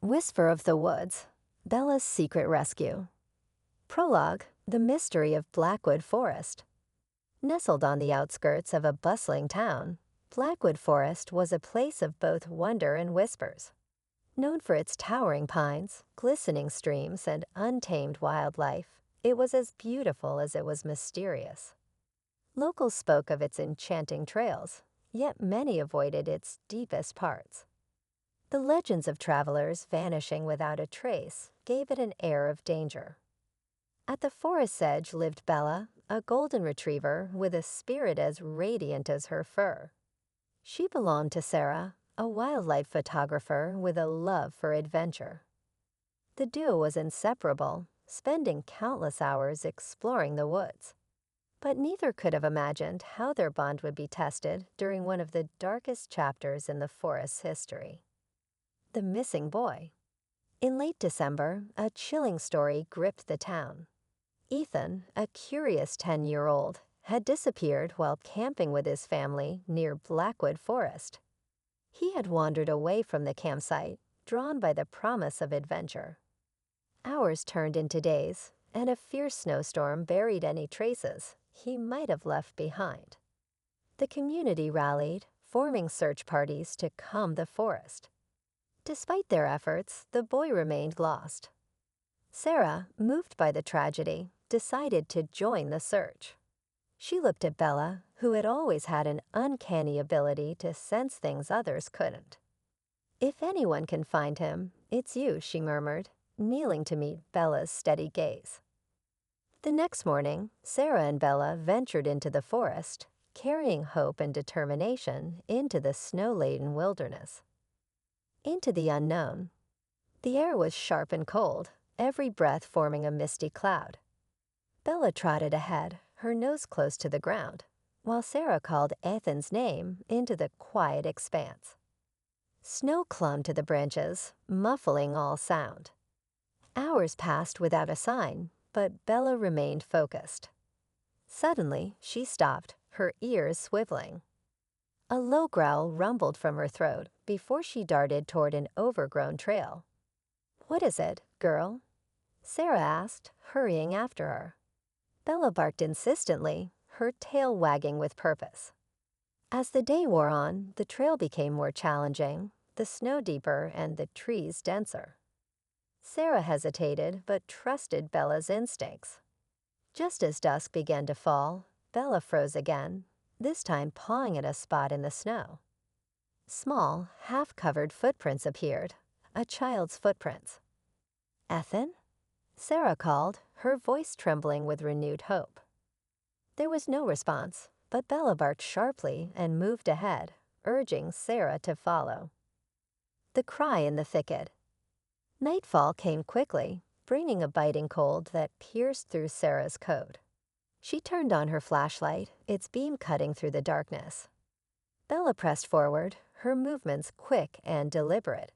Whisper of the Woods, Bella's Secret Rescue. Prologue, The Mystery of Blackwood Forest. Nestled on the outskirts of a bustling town, Blackwood Forest was a place of both wonder and whispers. Known for its towering pines, glistening streams, and untamed wildlife, it was as beautiful as it was mysterious. Locals spoke of its enchanting trails, yet many avoided its deepest parts. The legends of travelers vanishing without a trace gave it an air of danger. At the forest's edge lived Bella, a golden retriever with a spirit as radiant as her fur. She belonged to Sarah, a wildlife photographer with a love for adventure. The duo was inseparable, spending countless hours exploring the woods. But neither could have imagined how their bond would be tested during one of the darkest chapters in the forest's history. The Missing Boy. In late December, a chilling story gripped the town. Ethan, a curious 10-year-old, had disappeared while camping with his family near Blackwood Forest. He had wandered away from the campsite, drawn by the promise of adventure. Hours turned into days, and a fierce snowstorm buried any traces he might have left behind. The community rallied, forming search parties to comb the forest. Despite their efforts, the boy remained lost. Sarah, moved by the tragedy, decided to join the search. She looked at Bella, who had always had an uncanny ability to sense things others couldn't. "If anyone can find him, it's you," she murmured, kneeling to meet Bella's steady gaze. The next morning, Sarah and Bella ventured into the forest, carrying hope and determination into the snow-laden wilderness. Into the unknown. The air was sharp and cold, every breath forming a misty cloud. Bella trotted ahead, her nose close to the ground, while Sarah called Ethan's name into the quiet expanse. Snow clung to the branches, muffling all sound. Hours passed without a sign, but Bella remained focused. Suddenly, she stopped, her ears swiveling. A low growl rumbled from her throat before she darted toward an overgrown trail. "What is it, girl?" Sarah asked, hurrying after her. Bella barked insistently, her tail wagging with purpose. As the day wore on, the trail became more challenging, the snow deeper and the trees denser. Sarah hesitated but trusted Bella's instincts. Just as dusk began to fall, Bella froze again, this time pawing at a spot in the snow. Small, half-covered footprints appeared, a child's footprints. "Ethan?" Sarah called, her voice trembling with renewed hope. There was no response, but Bella barked sharply and moved ahead, urging Sarah to follow. The cry in the thicket. Nightfall came quickly, bringing a biting cold that pierced through Sarah's coat. She turned on her flashlight, its beam cutting through the darkness. Bella pressed forward, her movements quick and deliberate.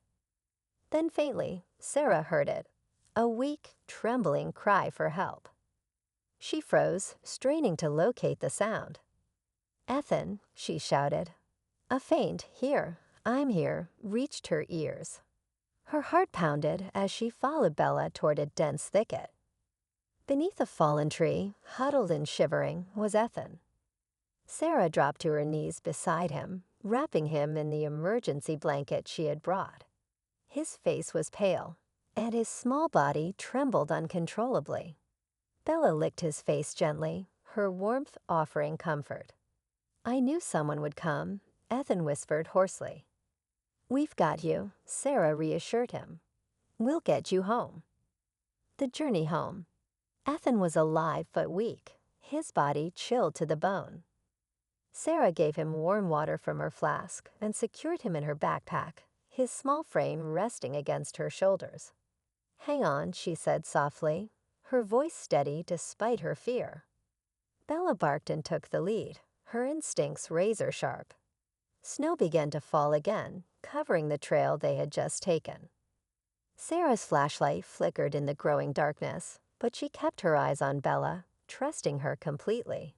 Then faintly, Sarah heard it, a weak, trembling cry for help. She froze, straining to locate the sound. "Ethan," she shouted. A faint "Here, I'm here," reached her ears. Her heart pounded as she followed Bella toward a dense thicket. Beneath a fallen tree, huddled and shivering, was Ethan. Sarah dropped to her knees beside him, wrapping him in the emergency blanket she had brought. His face was pale, and his small body trembled uncontrollably. Bella licked his face gently, her warmth offering comfort. "I knew someone would come," Ethan whispered hoarsely. "We've got you," Sarah reassured him. "We'll get you home." The journey home. Ethan was alive but weak, his body chilled to the bone. Sarah gave him warm water from her flask and secured him in her backpack, his small frame resting against her shoulders. "Hang on," she said softly, her voice steady despite her fear. Bella barked and took the lead, her instincts razor-sharp. Snow began to fall again, covering the trail they had just taken. Sarah's flashlight flickered in the growing darkness, but she kept her eyes on Bella, trusting her completely.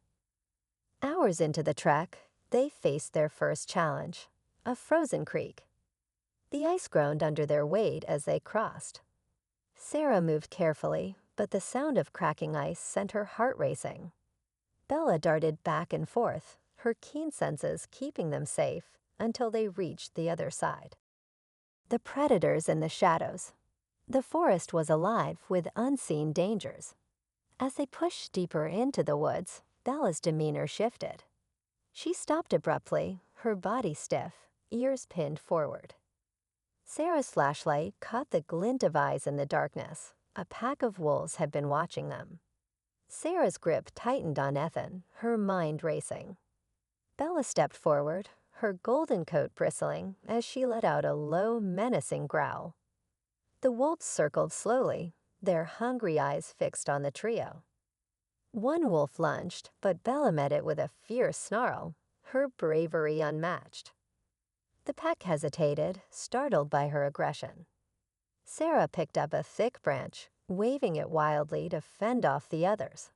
Hours into the trek, they faced their first challenge, a frozen creek. The ice groaned under their weight as they crossed. Sarah moved carefully, but the sound of cracking ice sent her heart racing. Bella darted back and forth, her keen senses keeping them safe until they reached the other side. The predators in the shadows. The forest was alive with unseen dangers. As they pushed deeper into the woods, Bella's demeanor shifted. She stopped abruptly, her body stiff, ears pinned forward. Sarah's flashlight caught the glint of eyes in the darkness. A pack of wolves had been watching them. Sarah's grip tightened on Ethan, her mind racing. Bella stepped forward, her golden coat bristling as she let out a low, menacing growl. The wolves circled slowly, their hungry eyes fixed on the trio. One wolf lunged, but Bella met it with a fierce snarl, her bravery unmatched. The pack hesitated, startled by her aggression. Sarah picked up a thick branch, waving it wildly to fend off the others.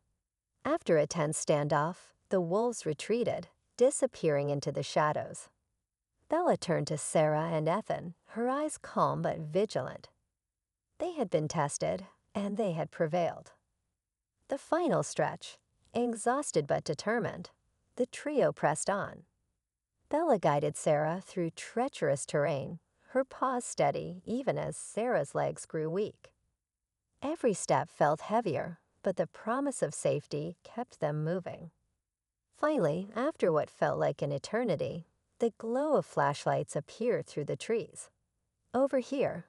After a tense standoff, the wolves retreated, disappearing into the shadows. Bella turned to Sarah and Ethan, her eyes calm but vigilant. They had been tested, and they had prevailed. The final stretch, exhausted but determined, the trio pressed on. Bella guided Sarah through treacherous terrain, her paws steady even as Sarah's legs grew weak. Every step felt heavier, but the promise of safety kept them moving. Finally, after what felt like an eternity, the glow of flashlights appeared through the trees. "Over here,"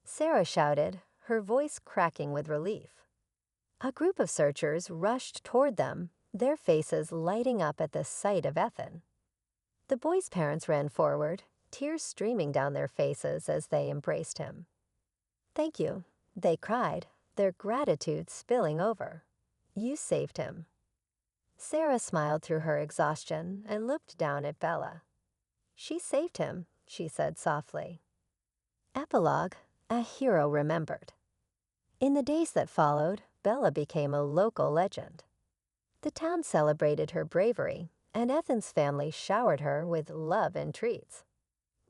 Sarah shouted, her voice cracking with relief. A group of searchers rushed toward them, their faces lighting up at the sight of Ethan. The boy's parents ran forward, tears streaming down their faces as they embraced him. "Thank you," they cried, their gratitude spilling over. "You saved him." Sarah smiled through her exhaustion and looked down at Bella. "She saved him," she said softly. Epilogue: A hero remembered. In the days that followed, Bella became a local legend. The town celebrated her bravery, and Ethan's family showered her with love and treats.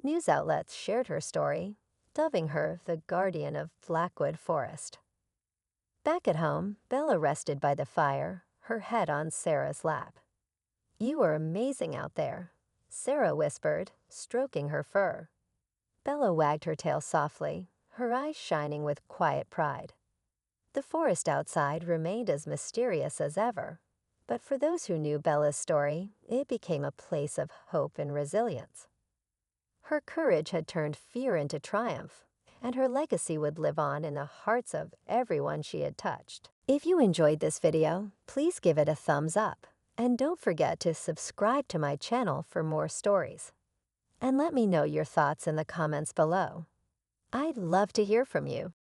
News outlets shared her story, dubbing her the Guardian of Blackwood Forest. Back at home, Bella rested by the fire, her head on Sarah's lap. "You were amazing out there," Sarah whispered, stroking her fur. Bella wagged her tail softly, her eyes shining with quiet pride. The forest outside remained as mysterious as ever, but for those who knew Bella's story, it became a place of hope and resilience. Her courage had turned fear into triumph, and her legacy would live on in the hearts of everyone she had touched. If you enjoyed this video, please give it a thumbs up, and don't forget to subscribe to my channel for more stories. And let me know your thoughts in the comments below. I'd love to hear from you.